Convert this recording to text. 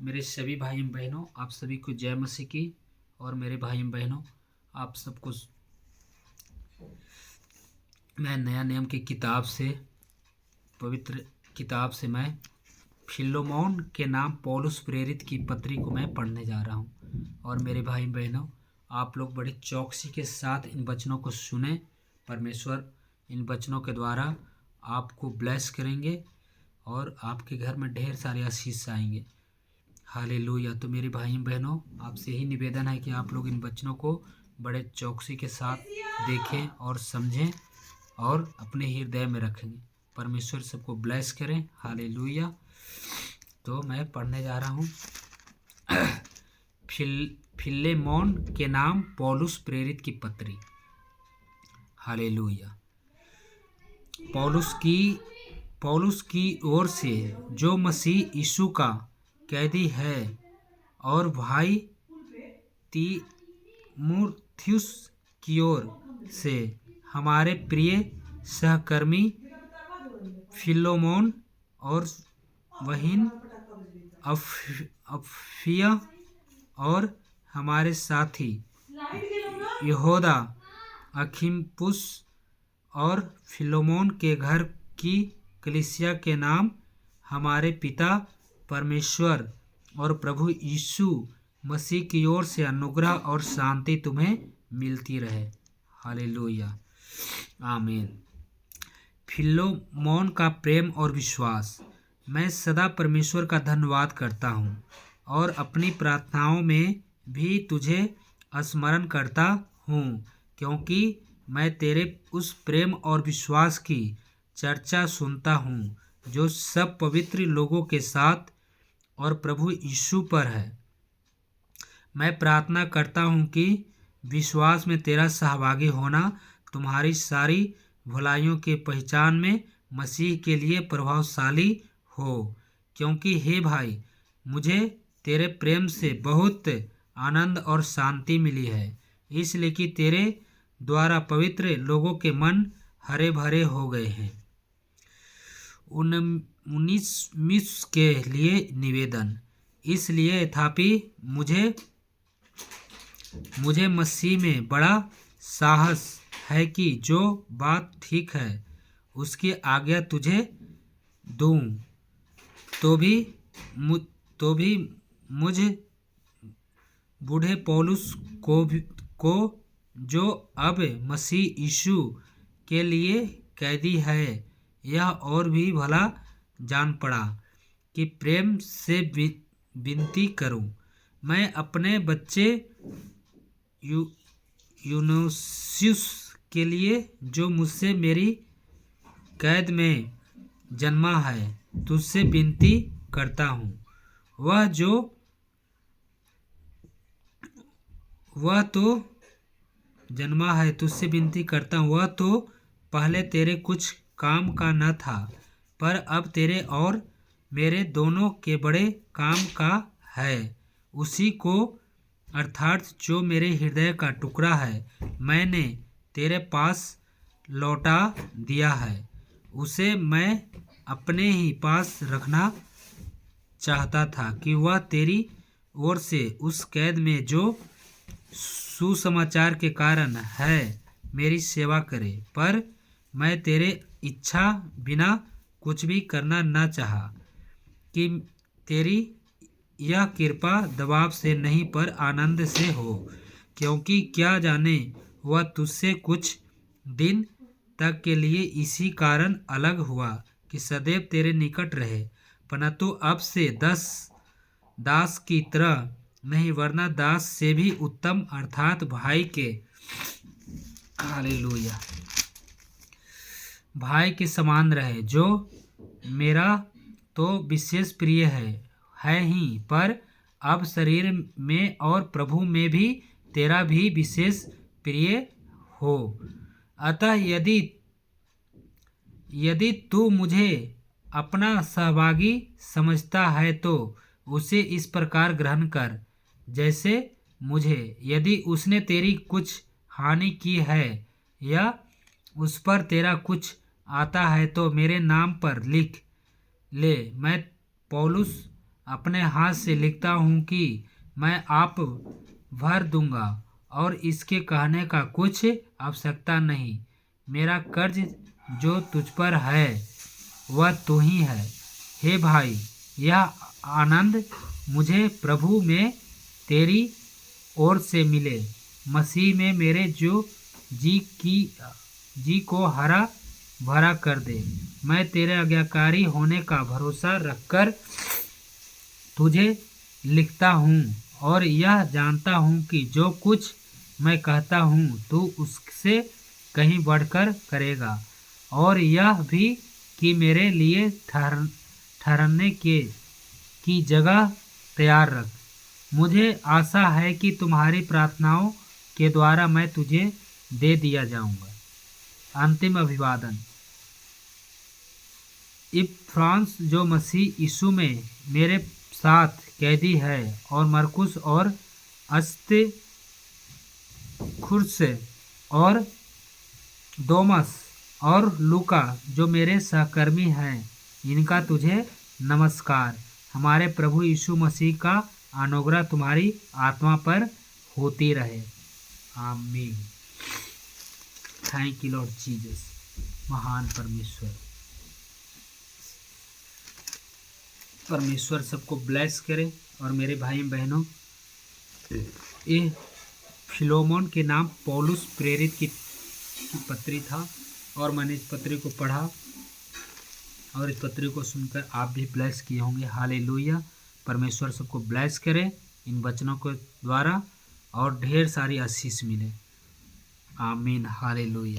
मेरे सभी भाई बहनों, आप सभी को जय मसीह की। और मेरे भाई बहनों, आप सबको मैं नया नियम की किताब से, पवित्र किताब से मैं फिलोमोन के नाम पौलुस प्रेरित की पत्री को मैं पढ़ने जा रहा हूँ। और मेरे भाई बहनों, आप लोग बड़ी चौकसी के साथ इन वचनों को सुने। परमेश्वर इन वचनों के द्वारा आपको ब्लेस करेंगे और आपके घर में ढेर सारे आशीष आएंगे। हालेलुया। तो मेरे भाई बहनों, आपसे यही निवेदन है कि आप लोग इन वचनों को बड़े चौकसी के साथ देखें और समझें और अपने हृदय में रखेंगे। परमेश्वर सबको ब्लेस करें। हालेलुया। तो मैं पढ़ने जा रहा हूँ फिलेमोन के नाम पौलुस प्रेरित की पत्री। हालेलुया। पौलुस की ओर से, जो मसीह यीशु का कैदी है, और भाई तीमुथियुस की ओर से हमारे प्रिय सहकर्मी फिलोमोन और बहन अफिया और हमारे साथी यहूदा अखिपुस और फिलोमोन के घर की कलीसिया के नाम हमारे पिता परमेश्वर और प्रभु यीशु मसीह की ओर से अनुग्रह और शांति तुम्हें मिलती रहे। हालेलुया। आमीन। फिलोमोन का प्रेम और विश्वास। मैं सदा परमेश्वर का धन्यवाद करता हूँ और अपनी प्रार्थनाओं में भी तुझे स्मरण करता हूँ, क्योंकि मैं तेरे उस प्रेम और विश्वास की चर्चा सुनता हूँ जो सब पवित्र लोगों के साथ और प्रभु यीशु पर है। मैं प्रार्थना करता हूँ कि विश्वास में तेरा सहभागी होना तुम्हारी सारी भलाइयों के पहचान में मसीह के लिए प्रभावशाली हो, क्योंकि हे भाई, मुझे तेरे प्रेम से बहुत आनंद और शांति मिली है, इसलिए कि तेरे द्वारा पवित्र लोगों के मन हरे भरे हो गए हैं। 19 के लिए निवेदन। इसलिए तथापि मुझे मसीह में बड़ा साहस है कि जो बात ठीक है उसकी आज्ञा तुझे दूं, तो भी मुझ बूढ़े पौलुस को जो अब मसीह यीशु के लिए कैदी है, यह और भी भला जान पड़ा कि प्रेम से विनती करूं। मैं अपने बच्चे यूनुसियुस के लिए, जो मुझसे मेरी कैद में जन्मा है, तुझसे विनती करता हूँ। वह तो पहले तेरे कुछ काम का न था, पर अब तेरे और मेरे दोनों के बड़े काम का है। उसी को, अर्थात जो मेरे हृदय का टुकड़ा है, मैंने तेरे पास लौटा दिया है। उसे मैं अपने ही पास रखना चाहता था कि वह तेरी ओर से उस कैद में जो सुसमाचार के कारण है मेरी सेवा करे, पर मैं तेरे इच्छा बिना कुछ भी करना न चाहा कि तेरी यह कृपा दबाव से नहीं पर आनंद से हो, क्योंकि क्या जाने वह तुझसे कुछ दिन तक के लिए इसी कारण अलग हुआ कि सदैव तेरे निकट रहे, परंतु अब से दास की तरह नहीं, वरना दास से भी उत्तम, अर्थात भाई के, हालेलुया, भाई के समान रहे, जो मेरा तो विशेष प्रिय है ही, पर अब शरीर में और प्रभु में भी तेरा भी विशेष प्रिय हो। अतः यदि तू मुझे अपना सहभागी समझता है तो उसे इस प्रकार ग्रहण कर जैसे मुझे। यदि उसने तेरी कुछ हानि की है या उस पर तेरा कुछ आता है तो मेरे नाम पर लिख ले। मैं पौलुस अपने हाथ से लिखता हूँ कि मैं आप भर दूंगा और इसके कहने का कुछ आवश्यकता नहीं। मेरा कर्ज जो तुझ पर है वह तू ही है। हे भाई, यह आनंद मुझे प्रभु में तेरी ओर से मिले। मसीह में मेरे जो जी को हरा भरा कर दे। मैं तेरे आज्ञाकारी होने का भरोसा रखकर तुझे लिखता हूँ और यह जानता हूँ कि जो कुछ मैं कहता हूँ तू उससे कहीं बढ़कर करेगा। और यह भी कि मेरे लिए ठहरने की जगह तैयार रख। मुझे आशा है कि तुम्हारी प्रार्थनाओं के द्वारा मैं तुझे दे दिया जाऊंगा। अंतिम अभिवादन। इपफ्रांस जो मसीह यीशु में मेरे साथ कैदी है, और मरकुस और अस्तिखुर्स और दोमस और लूका जो मेरे सहकर्मी हैं, इनका तुझे नमस्कार। हमारे प्रभु यीशु मसीह का अनुग्रह तुम्हारी आत्मा पर होती रहे। आमीन। Thank you Lord Jesus. महान परमेश्वर सबको ब्लेस करे। और मेरे भाई बहनों, ये फिलोमोन के नाम पौलुस प्रेरित की पत्री था, और मैंने इस पत्री को पढ़ा और इस पत्री को सुनकर आप भी ब्लेस किए होंगे। हालेलुया। परमेश्वर सबको ब्लेस करे इन वचनों के द्वारा, और ढेर सारी आशीष मिले। आमीन। हालेलुया।